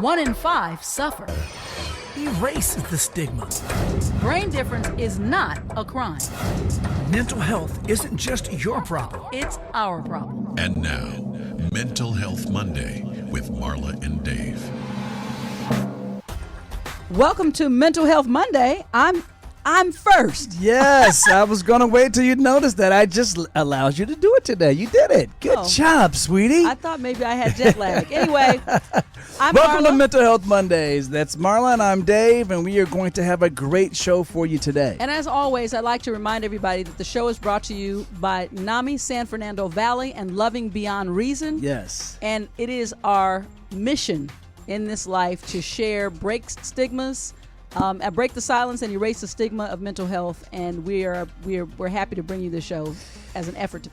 One in five suffer. Erase the stigma. Brain difference is not a crime. Mental health isn't just your problem. It's our problem. And now, Mental Health Monday with Marla and Dave. Welcome to Mental Health Monday. I'm first. Yes, I was going to wait till you'd notice that. I just allowed you to do it today. You did it. Good job, sweetie. I thought maybe I had jet lag. Anyway, I'm Welcome Marla. to Mental Health Mondays. That's Marla and I'm Dave, and we are going to have a great show for you today. And as always, I'd like to remind everybody that the show is brought to you by NAMI San Fernando Valley and Loving Beyond Reason. Yes. And it is our mission in this life to share, break stigmas, break the silence and erase the stigma of mental health. And we're happy to bring you this show as an effort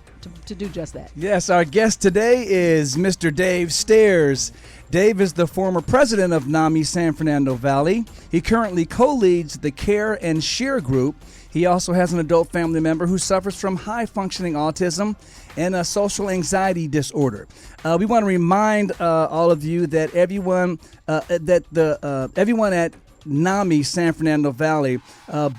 to do just that. Yes, our guest today is Mr. Dave Stairs. Dave is the former president of NAMI San Fernando Valley. He currently co-leads the Care and Share group. He also has an adult family member who suffers from high-functioning autism and a social anxiety disorder. We want to remind all of you that everyone at NAMI San Fernando Valley,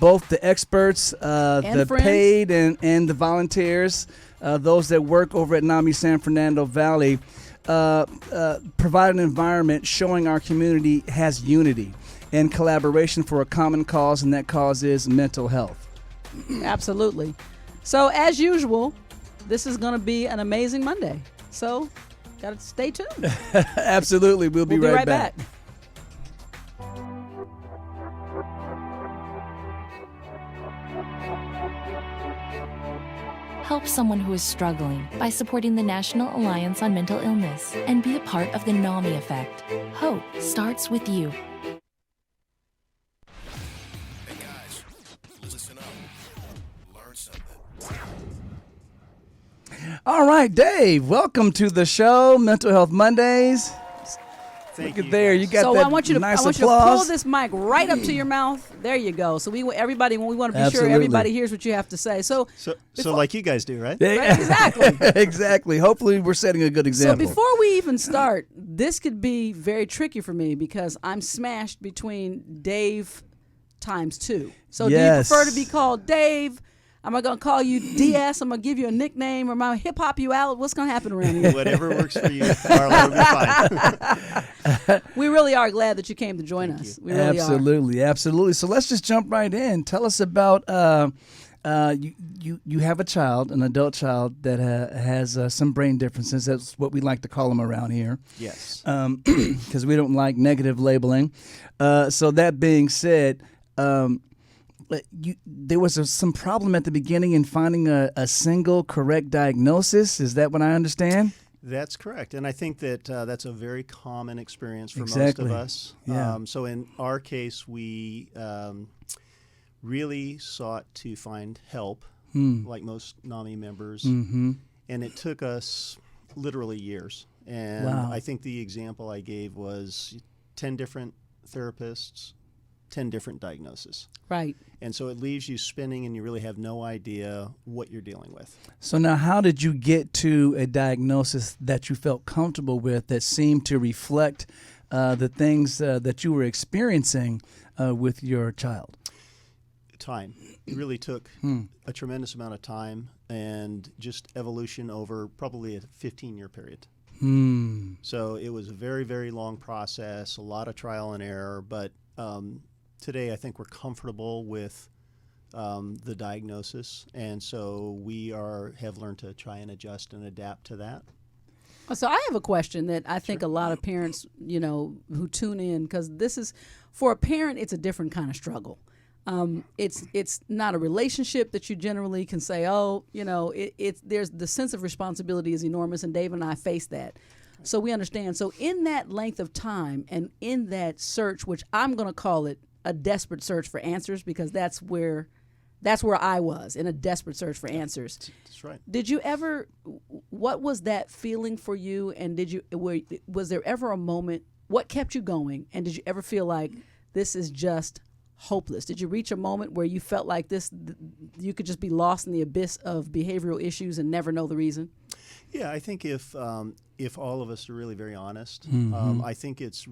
both the experts, the friends. paid and the volunteers, those that work over at NAMI San Fernando Valley, provide an environment showing our community has unity and collaboration for a common cause, and that cause is mental health. Absolutely. So as usual, this is going to be an amazing Monday. So got to stay tuned. Absolutely. We'll be right back. Help someone who is struggling by supporting the National Alliance on Mental Illness and be a part of the NAMI effect. Hope starts with you. Hey guys, listen up. Learn something. All right, Dave, welcome to the show, Mental Health Mondays. Thank Look you, at there, guys. you got So that I want you to nice pull applause. this mic right up to your mouth. There you go. So we want to be Absolutely. sure everybody hears what you have to say. So So like you guys do, right? right, exactly. Exactly. Hopefully we're setting a good So example. before we even start, this could be very tricky for me because I'm smashed between Dave times two. So Yes. do you prefer to be called Dave? Am I going to call you DS? I'm going to give you a nickname, or am I going to hip hop you out? What's going to happen around here? Whatever works for you, Marla, will be fine. We really are glad that you came to join us. We really are. Absolutely. So let's just jump right in. Tell us about you have a child, an adult child that has some brain differences. That's what we like to call them around here. Yes. Because we don't like negative labeling. So that being said, there was some problem at the beginning in finding a single correct diagnosis. Is that what I understand? That's correct. And I think that that's a very common experience for Exactly. most of us. Yeah. So in our case, we really sought to find help, like most NAMI members. Mm-hmm. And it took us literally years. And Wow. I think the example I gave was 10 different therapists, 10 different diagnoses. Right. And so it leaves you spinning and you really have no idea what you're dealing with. So now how did you get to a diagnosis that you felt comfortable with that seemed to reflect the things that you were experiencing with your child? Time. It really took a tremendous amount of time and just evolution over probably a 15-year period. So it was a very, very long process, a lot of trial and error, but today I think we're comfortable with the diagnosis, and so we have learned to try and adjust and adapt to that. So I have a question that I think a lot of parents, who tune in, because this is, for a parent, it's a different kind of struggle. It's not a relationship that you generally can say, there's the sense of responsibility is enormous, and Dave and I face that. So we understand. So in that length of time and in that search, which I'm going to call it a desperate search for answers, because that's where I was, in a desperate search for answers. That's right. Did you ever, what was that feeling for you? And was there ever a moment, what kept you going? And did you ever feel like this is just hopeless? Did you reach a moment where you felt like you could just be lost in the abyss of behavioral issues and never know the reason? Yeah, I think if all of us are really very honest, I think it's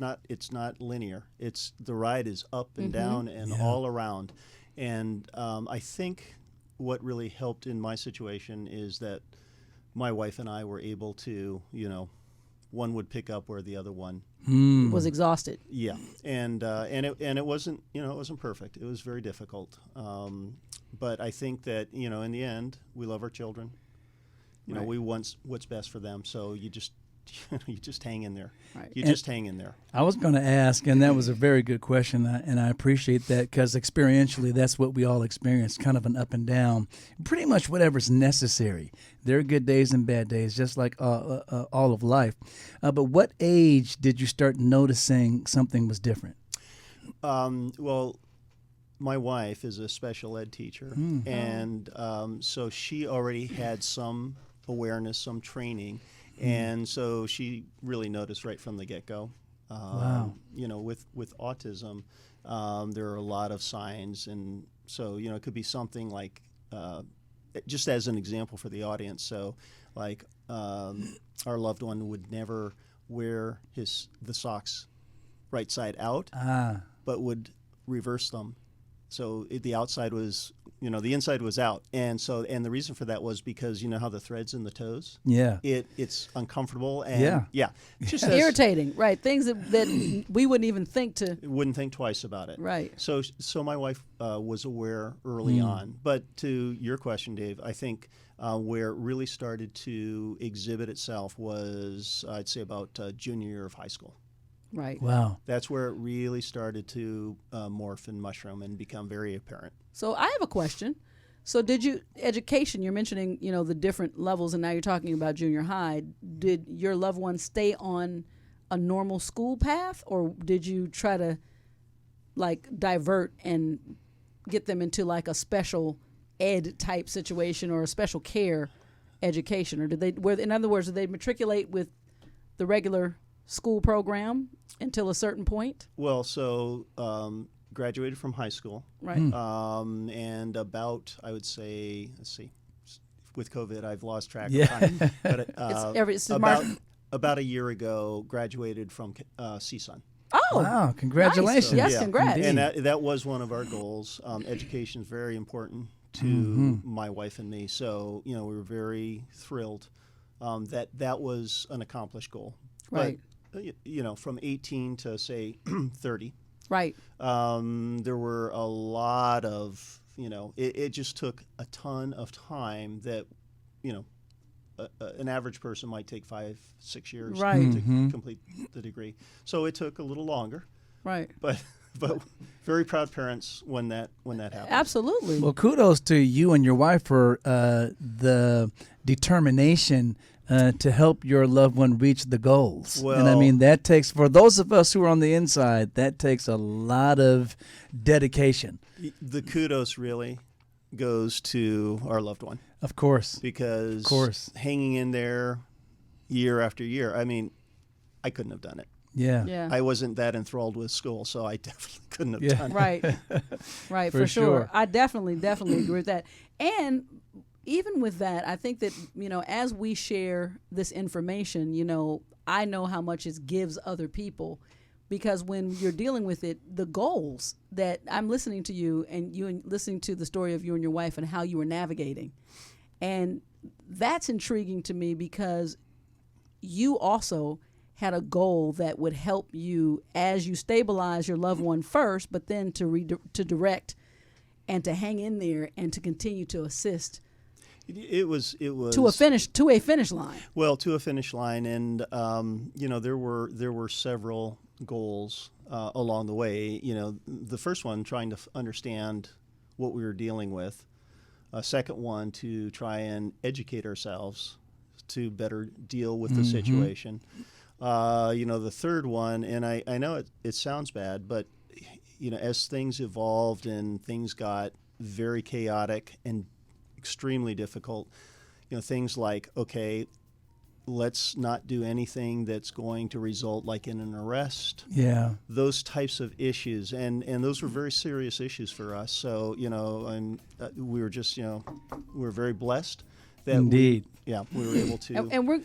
not linear. The ride is up and down and all around, and I think what really helped in my situation is that my wife and I were able to, one would pick up where the other one Was exhausted. Yeah, and it wasn't it wasn't perfect. It was very difficult, but I think that in the end we love our children. Right. We want what's best for them. So you just hang in there. Right. You just hang in there. I was going to ask, and that was a very good question, and I appreciate that because experientially, that's what we all experience, kind of an up and down, pretty much whatever's necessary. There are good days and bad days, just like all of life. But what age did you start noticing something was different? Well, my wife is a special ed teacher, and so she already had some awareness, some training. And so she really noticed right from the get-go. Wow. With autism, there are a lot of signs, and so it could be something like, just as an example for the audience. So, like our loved one would never wear the socks right side out, but would reverse them. So the outside was, the inside was out, and the reason for that was because how the threads in the toes. Yeah. It's uncomfortable and just Irritating, right? Things that we wouldn't even think to. Wouldn't think twice about it. Right. So my wife was aware early on, but to your question, Dave, I think where it really started to exhibit itself was I'd say about junior year of high school. Right. Wow. That's where it really started to morph and mushroom and become very apparent. So I have a question. So education, you're mentioning, the different levels, and now you're talking about junior high. Did your loved one stay on a normal school path, or did you try to, divert and get them into, a special ed type situation or a special care education? Or in other words, did they matriculate with the regular school program until a certain point? Well, so graduated from high school. Right. And about, I would say, let's see, with COVID, I've lost track of time. But about a year ago, graduated from CSUN. Oh, wow! Congratulations. Nice. Yes, congrats. And that was one of our goals. Education is very important to my wife and me. So, we were very thrilled that was an accomplished goal. Right. But, from 18 to, say, 30. Right. There were a lot of, it just took a ton of time that, an average person might take 5-6 years to complete the degree. So it took a little longer. Right. But very proud parents when that happened. Absolutely. Well, kudos to you and your wife for the determination to help your loved one reach the goals. Well, and I mean, that takes, for those of us who are on the inside, that takes a lot of dedication. The kudos really goes to our loved one. Of course. Because hanging in there year after year, I mean, I couldn't have done it. Yeah. I wasn't that enthralled with school, so I definitely couldn't have done it. Right, for sure. I definitely agree with that. And even with that, I think that, as we share this information, I know how much it gives other people, because when you're dealing with it, the goals that I'm listening to you and listening to the story of you and your wife and how you were navigating. And that's intriguing to me because you also had a goal that would help you as you stabilize your loved one first, but then to direct and to hang in there and to continue to assist. It was to a finish line. Well, to a finish line, and there were several goals along the way. The first one, trying to understand what we were dealing with. A second one, to try and educate ourselves to better deal with the situation. The third one, and I know it sounds bad, but as things evolved and things got very chaotic and extremely difficult, things like, okay, let's not do anything that's going to result in an arrest. Yeah. Those types of issues, and those were very serious issues for us. So, and we were just, we were very blessed that Indeed. we were able to.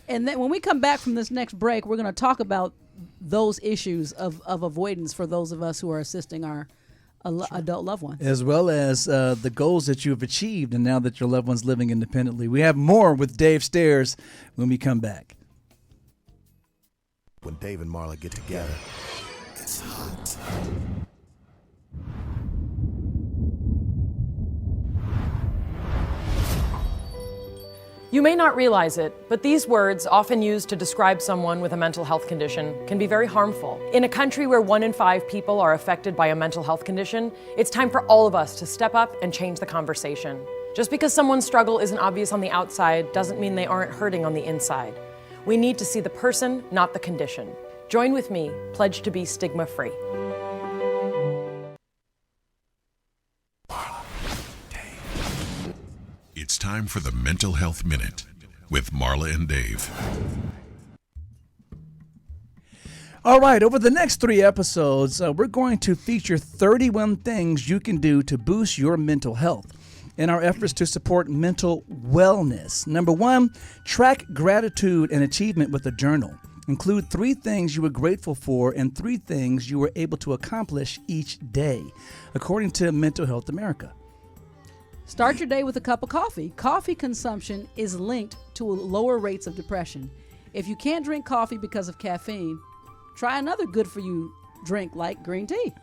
And then when we come back from this next break, we're going to talk about those issues of avoidance for those of us who are assisting our adult loved ones, as well as the goals that you have achieved and now that your loved one's living independently. We have more with Dave Stairs when we come back. When Dave and Marla get together, it's hot. You may not realize it, but these words, often used to describe someone with a mental health condition, can be very harmful. In a country where 1 in 5 people are affected by a mental health condition, it's time for all of us to step up and change the conversation. Just because someone's struggle isn't obvious on the outside doesn't mean they aren't hurting on the inside. We need to see the person, not the condition. Join with me, pledge to be stigma-free. It's time for the Mental Health Minute with Marla and Dave. All right, over the next 3 episodes, we're going to feature 31 things you can do to boost your mental health in our efforts to support mental wellness. Number 1, track gratitude and achievement with a journal. Include 3 things you were grateful for and 3 things you were able to accomplish each day, according to Mental Health America. Start your day with a cup of coffee. Coffee consumption is linked to lower rates of depression. If you can't drink coffee because of caffeine, try another good-for-you drink like green tea.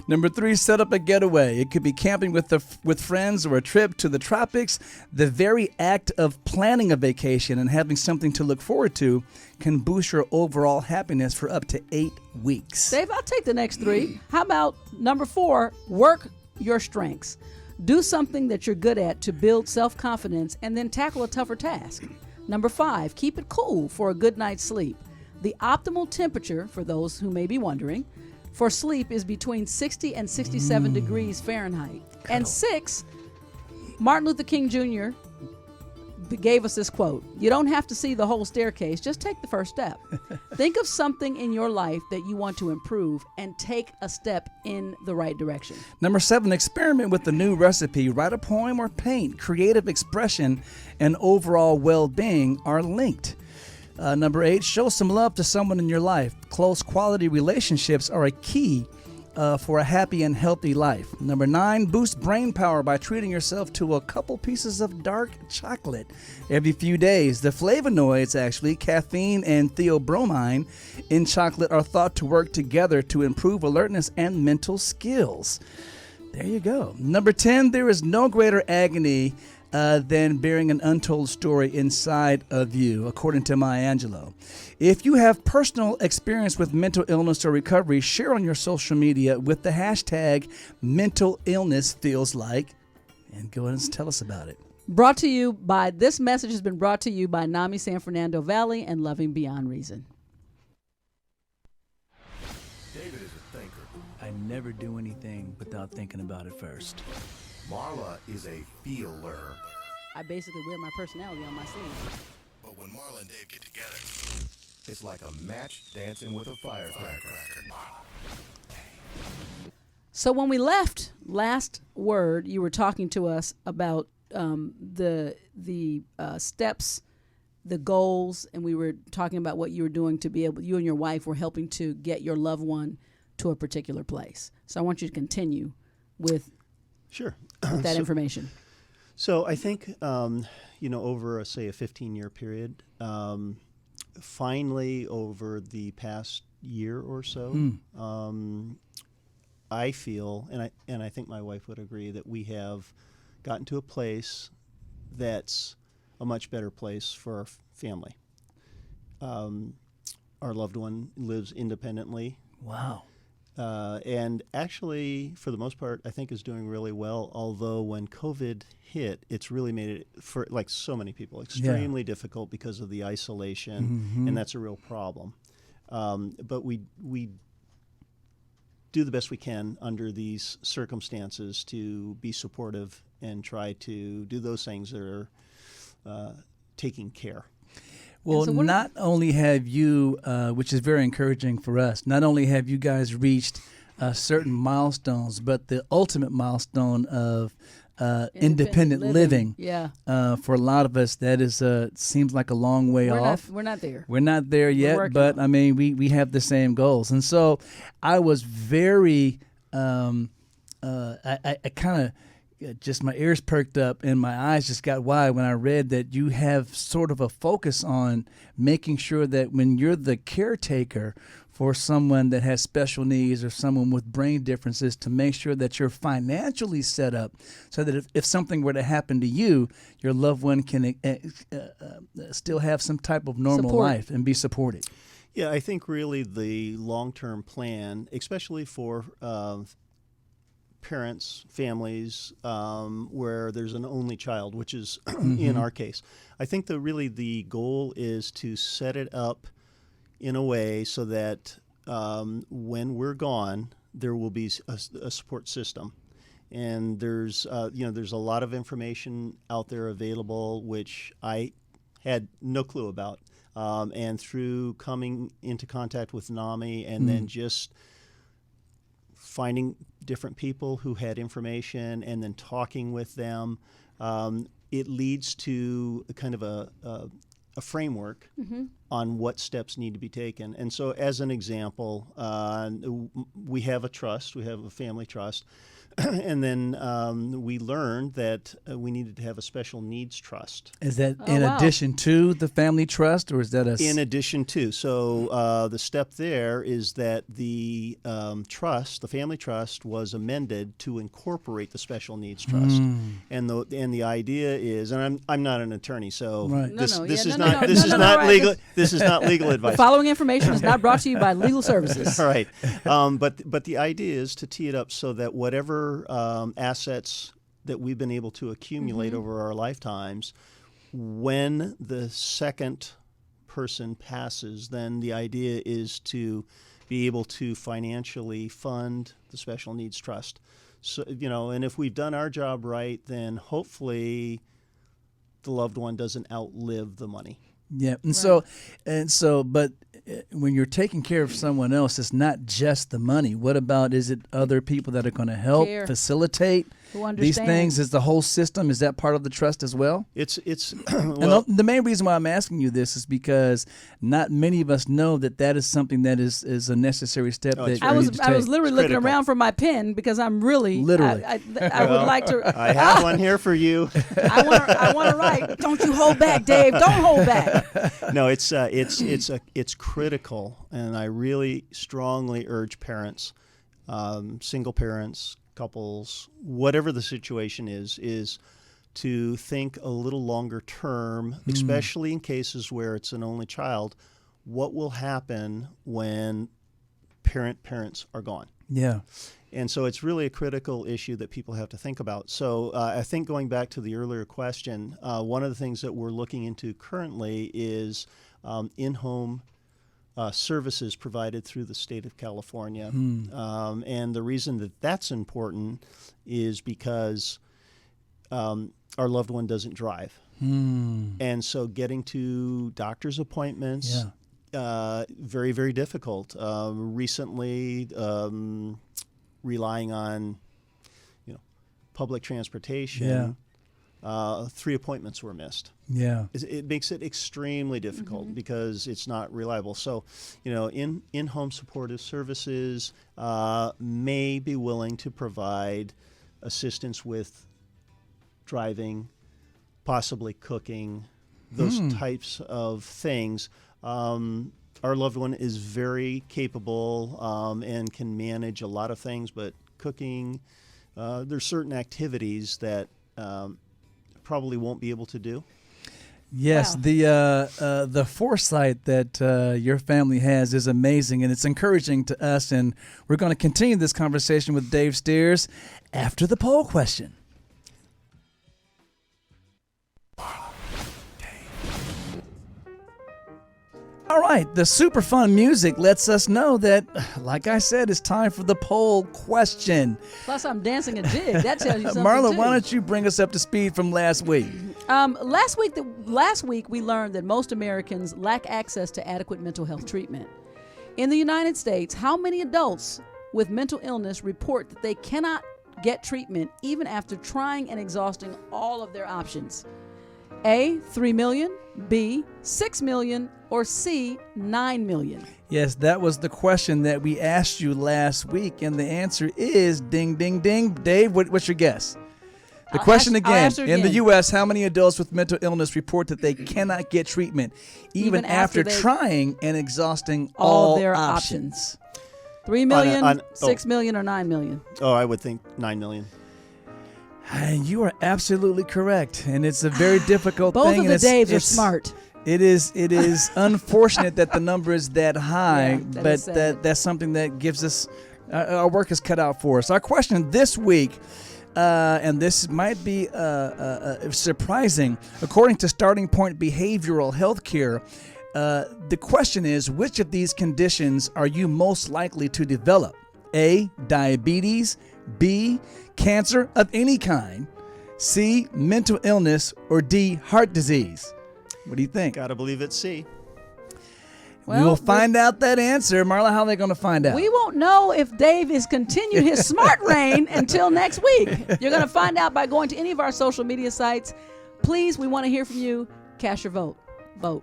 Number 3, set up a getaway. It could be camping with friends or a trip to the tropics. The very act of planning a vacation and having something to look forward to can boost your overall happiness for up to 8 weeks. Dave, I'll take the next 3. How about number 4, work your strengths. Do something that you're good at to build self-confidence and then tackle a tougher task. Number 5, keep it cool for a good night's sleep. The optimal temperature, for those who may be wondering, for sleep is between 60 and 67 degrees Fahrenheit. And 6, Martin Luther King Jr. gave us this quote: "You don't have to see the whole staircase, just take the first step." Think of something in your life that you want to improve and take a step in the right direction. Number 7, experiment with the new recipe. Write a poem or paint. Creative expression and overall well-being are linked. Number 8, show some love to someone in your life. Close quality relationships are a key for a happy and healthy life. Number 9, boost brain power by treating yourself to a couple pieces of dark chocolate every few days. The flavonoids, actually, caffeine and theobromine in chocolate, are thought to work together to improve alertness and mental skills. There you go. Number 10, there is no greater agony than bearing an untold story inside of you, according to Maya Angelou. If you have personal experience with mental illness or recovery, share on your social media with the hashtag mental illness feels like, and go ahead and tell us about it. This message has been brought to you by NAMI San Fernando Valley and Loving Beyond Reason. David is a thinker. I never do anything without thinking about it first. Marla is a feeler. I basically wear my personality on my sleeve. But when Marla and Dave get together, it's like a match dancing with a firecracker. So when we left last word, you were talking to us about the steps, the goals, and we were talking about what you were doing to be able. You and your wife were helping to get your loved one to a particular place. So I want you to continue with that information. So I think, over, say, a 15-year period, finally over the past year or so, I feel, and I think my wife would agree, that we have gotten to a place that's a much better place for our family. Our loved one lives independently. Wow. And actually, for the most part, I think is doing really well. Although when COVID hit, it's really made it, for like so many people, extremely difficult because of the isolation, and that's a real problem. But we do the best we can under these circumstances to be supportive and try to do those things that are taking care. Well, so not only have you, which is very encouraging for us, not only have you guys reached certain milestones, but the ultimate milestone of independent living. Yeah. For a lot of us, that is seems like a long way off. We're not there. We're not there yet, working but on it. I mean, we have the same goals. And so I was very, I kind of, just my ears perked up and my eyes just got wide when I read that you have sort of a focus on making sure that when you're the caretaker for someone that has special needs or someone with brain differences, to make sure that you're financially set up so that if something were to happen to you, your loved one can still have some type of normal life and be supported. Yeah, I think really the long-term plan, especially for parents, families, where there's an only child, which is in our case. I think that really the goal is to set it up in a way so that when we're gone, there will be a support system. And there's there's a lot of information out there available which I had no clue about. And through coming into contact with NAMI and then just finding different people who had information and then talking with them, it leads to a kind of a framework on what steps need to be taken. And so as an example, we have a trust, we have a family trust, and then we learned that we needed to have a special needs trust. Is that in addition to the family trust, or is that in addition to? So the step there is that the trust, the family trust, was amended to incorporate the special needs trust. And the idea is, and I'm not an attorney, so this is not legal. This is not legal advice. The following information is not brought to you by Legal Services. All right, but the idea is to tee it up so that whatever assets that we've been able to accumulate over our lifetimes, when the second person passes, then the idea is to be able to financially fund the special needs trust. So, and if we've done our job right, then hopefully the loved one doesn't outlive the money. Yeah, but when you're taking care of someone else, it's not just the money. What about, is it other people that are going to help facilitate these things? Is the whole system, is that part of the trust as well? It's well, and the main reason why I'm asking you this is because not many of us know that is something that is a necessary step that I was literally looking critical. around for my pen because I'm really I would like to. I have one here for you. I want to write. Don't you hold back, Dave. Don't hold back. No, it's critical, and I really strongly urge parents, single parents, couples, whatever the situation is to think a little longer term, especially in cases where it's an only child. What will happen when parents are gone? Yeah. And so it's really a critical issue that people have to think about. So I think going back to the earlier question, one of the things that we're looking into currently is in-home services provided through the state of California. And the reason that that's important is because our loved one doesn't drive. And so getting to doctor's appointments, very, very difficult. Recently, relying on public transportation, 3 appointments were missed. Yeah, it makes it extremely difficult because it's not reliable. So, in-home supportive services may be willing to provide assistance with driving, possibly cooking, those types of things. Our loved one is very capable and can manage a lot of things, but cooking, there's certain activities that probably won't be able to do. Yes, the foresight that your family has is amazing, and it's encouraging to us. And we're going to continue this conversation with Dave Steers after the poll question. All right, the super fun music lets us know that, like I said, it's time for the poll question. Plus, I'm dancing a jig. That tells you something, Marla, too. why don't you bring us up to speed from last week? Last week we learned that most Americans lack access to adequate mental health treatment. In the United States, how many adults with mental illness report that they cannot get treatment even after trying and exhausting all of their options? A, 3 million, B, 6 million, or C, 9 million? Yes, that was the question that we asked you last week, and the answer is ding, ding, ding. Dave, what's your guess? The question I'll again, ask her in the again. U.S., how many adults with mental illness report that they cannot get treatment even after they- trying and exhausting All all their options? 3 million, On- 6 million, or 9 million? Oh, I would think 9 million. And you are absolutely correct, and it's a very difficult Both thing. of and the Daves are it's- smart. It is unfortunate that the number is that high, Yeah, that but is sad. that's something that gives us our work is cut out for us. Our question this week, and this might be surprising, according to Starting Point Behavioral Healthcare, the question is, which of these conditions are you most likely to develop? A, diabetes, B, cancer of any kind, C, mental illness, or D, heart disease? What do you think? Gotta believe it's C. We'll find out that answer. Marla, how are they going to find out? We won't know if Dave is continuing his smart reign until next week. You're going to find out by going to any of our social media sites. Please, we want to hear from you. Cast your vote. Vote.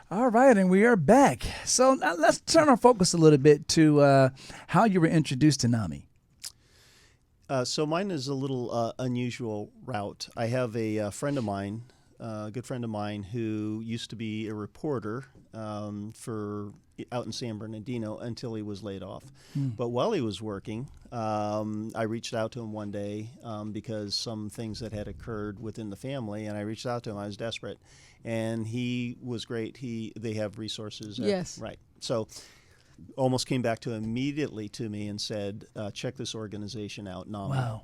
All right, and we are back. So now let's turn our focus a little bit to how you were introduced to NAMI. So mine is a little unusual route. I have a friend of mine, a good friend of mine, who used to be a reporter for out in San Bernardino until he was laid off. But while he was working, I reached out to him one day because some things that had occurred within the family, and I reached out to him. I was desperate, and he was great. They have resources. Yes. Right. So almost came back to immediately to me and said, check this organization out, NAMI. Wow.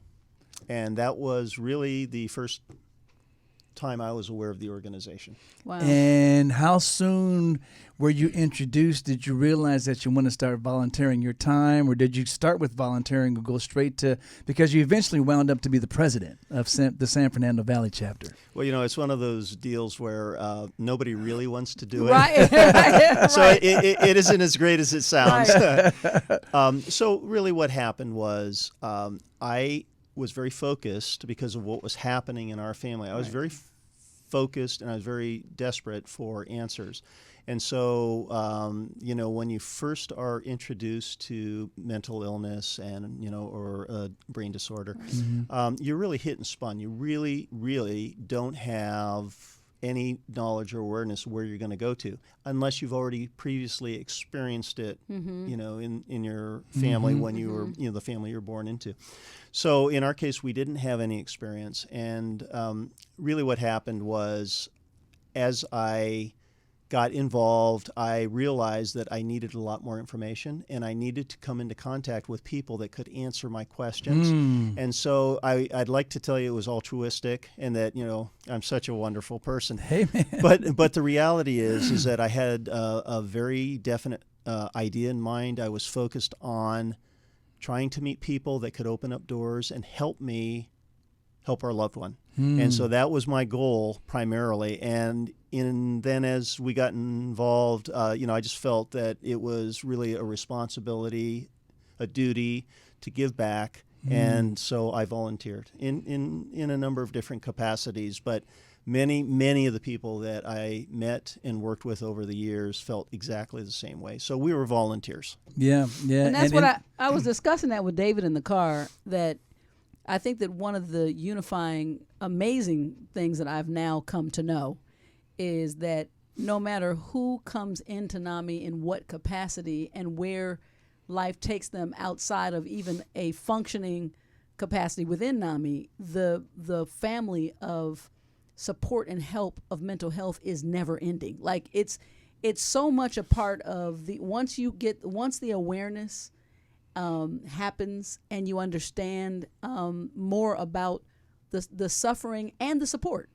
And that was really the first time I was aware of the organization. Wow. And how soon were you introduced? Did you realize that you want to start volunteering your time, or did you start with volunteering or go straight to, because you eventually wound up to be the president of the San Fernando Valley chapter? Well, it's one of those deals where nobody really wants to do it. Right. So it isn't as great as it sounds. So really what happened was I was very focused because of what was happening in our family. I was very focused, and I was very desperate for answers. And so, when you first are introduced to mental illness and, or a brain disorder, you're really hit and spun. You really, really don't have any knowledge or awareness where you're going to go to unless you've already previously experienced it, in your family when you were, the family you're born into. So in our case, we didn't have any experience. And really what happened was, as I got involved, I realized that I needed a lot more information, and I needed to come into contact with people that could answer my questions. And so I'd like to tell you it was altruistic and that, I'm such a wonderful person. Hey, man. But the reality is that I had a very definite idea in mind. I was focused on trying to meet people that could open up doors and help me help our loved one. And so that was my goal primarily. And then as we got involved, I just felt that it was really a responsibility, a duty to give back. And so I volunteered in a number of different capacities. But many of the people that I met and worked with over the years felt exactly the same way. So we were volunteers. Yeah. And that's what I was discussing that with David in the car, that I think that one of the unifying, amazing things that I've now come to know is that no matter who comes into NAMI in what capacity and where life takes them outside of even a functioning capacity within NAMI, the family of support and help of mental health is never ending. Like it's so much a part of once the awareness happens and you understand more about the suffering and the support,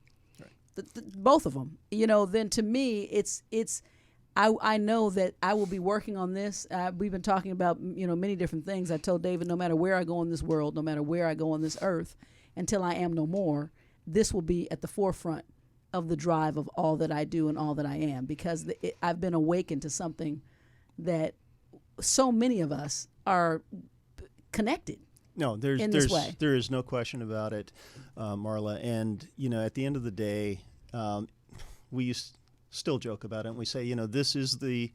both of them, then to me I know that I will be working on this. We've been talking about many different things. I told David, no matter where I go in this world, no matter where I go on this earth, until I am no more, this will be at the forefront of the drive of all that I do and all that I am, because I've been awakened to something that so many of us are connected. No, in this way. there is no question about it, Marla. And at the end of the day, we still joke about it. And we say, this is the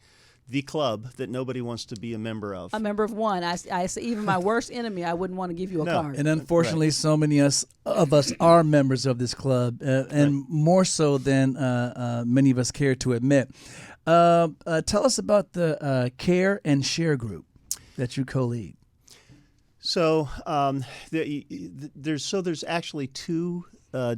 club that nobody wants to be a member of. A member of one. I say even my worst enemy, I wouldn't want to give you a card. And unfortunately, so many of us are members of this club, and more so than many of us care to admit. Tell us about the Care and Share group that you co-lead. So there's actually two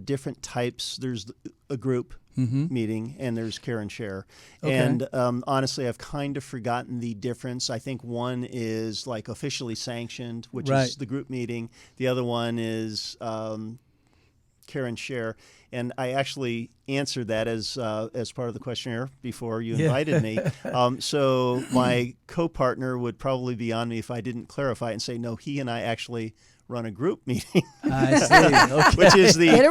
different types. There's a group meeting, and there's Care and Share. Okay. And honestly, I've kind of forgotten the difference. I think one is like officially sanctioned, which is the group meeting. The other one is Care and Share. And I actually answered that as part of the questionnaire before you invited me. So my co-partner would probably be on me if I didn't clarify and say, no, he and I actually run a group meeting. I see. Okay. Which is the Get it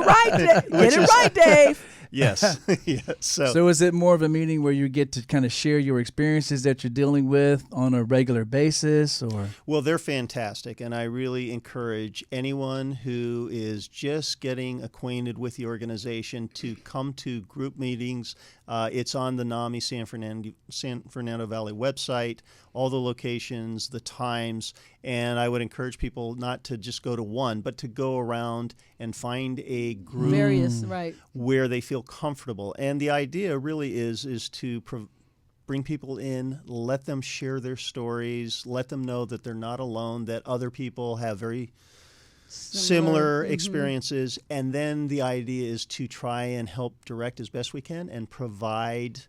right, Dave. Yes. Yes. So is it more of a meeting where you get to kind of share your experiences that you're dealing with on a regular basis, or? Well, they're fantastic, and I really encourage anyone who is just getting acquainted with the organization to come to group meetings. It's on the NAMI San Fernando Valley website, all the locations, the times, and I would encourage people not to just go to one, but to go around and find a group where they feel comfortable. And the idea really is to bring people in, let them share their stories, let them know that they're not alone, that other people have very similar experiences, and then the idea is to try and help direct as best we can and provide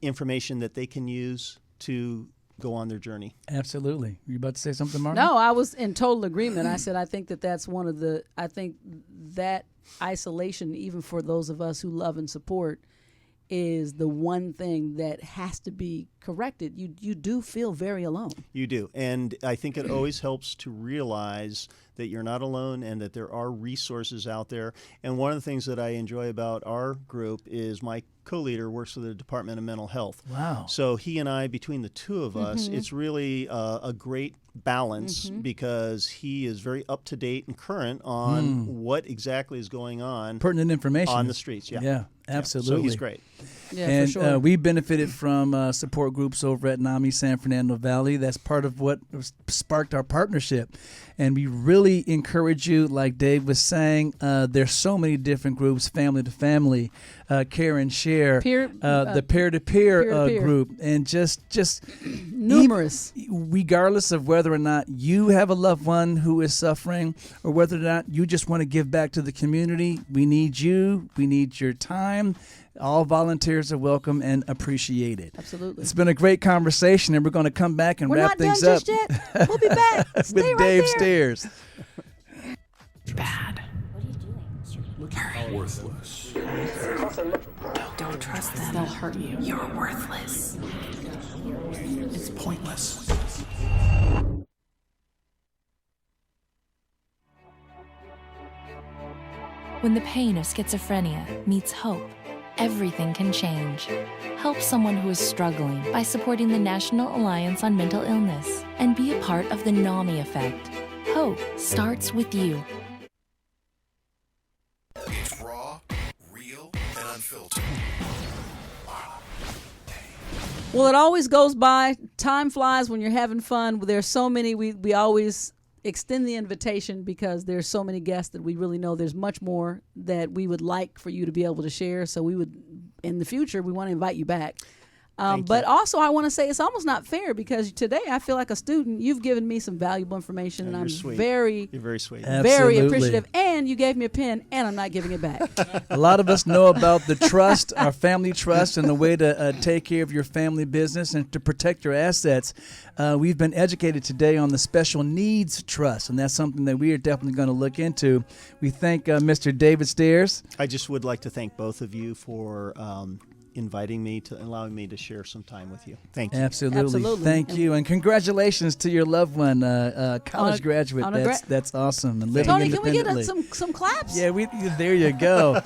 information that they can use to go on their journey. Absolutely. You about to say something, Marla? No, I was in total agreement. I said I think that's one of the, I think that isolation, even for those of us who love and support, is the one thing that has to be corrected. You do feel very alone. You do. And I think it always helps to realize that you're not alone and that there are resources out there. And one of the things that I enjoy about our group is my co-leader works for the Department of Mental Health. Wow. So he and I, between the two of us, it's really a great balance because he is very up to date and current on what exactly is going on. Pertinent information. On the streets, Yeah, absolutely. So he's great. Yeah, And for sure. we benefited from support groups over at NAMI San Fernando Valley. That's part of what sparked our partnership. And we really encourage you, like Dave was saying, there's so many different groups, family to family, Care and Share, the peer-to-peer group, and just numerous. Regardless of whether or not you have a loved one who is suffering or whether or not you just want to give back to the community, we need you. We need your time. All volunteers are welcome and appreciated. Absolutely. It's been a great conversation, and we're going to come back and wrap things up. up. We're not done just yet. We'll be back. With Dave Stairs. Bad. You're worthless. Don't trust them. They'll hurt you. You're worthless. It's pointless. When the pain of schizophrenia meets hope, everything can change. Help someone who is struggling by supporting the National Alliance on Mental Illness and be a part of the NAMI effect. Hope starts with you. It's raw, real, and unfiltered. Well, it always goes by. Time flies when you're having fun. There's so many. We always extend the invitation because there's so many guests that we really know there's much more that we would like for you to be able to share. So we would, in the future, we want to invite you back. But also I want to say it's almost not fair because today I feel like a student. You've given me some valuable information, and I'm sweet. very sweet. very appreciative. And you gave me a pen, and I'm not giving it back. A lot of us know about the trust, our family trust, and the way to take care of your family business and to protect your assets. We've been educated today on the Special Needs Trust, and that's something that we are definitely going to look into. We thank Mr. David Stairs. I just would like to thank both of you for inviting me to allowing me to share some time with you. Thank you. Absolutely. Thank you, and congratulations to your loved one, college graduate. That's awesome. And living Tony, independently. can we get some claps? Yeah, there you go.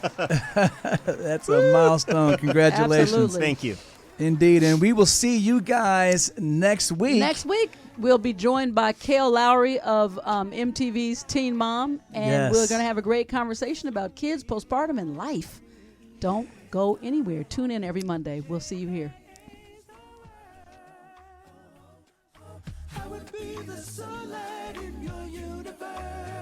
That's a milestone. Congratulations. Absolutely. Thank you. Indeed, and we will see you guys next week. Next week, we'll be joined by Kale Lowry of MTV's Teen Mom, and we're going to have a great conversation about kids, postpartum, and life. Don't go anywhere. Tune in every Monday. We'll see you here. I would be the sunlight in your universe.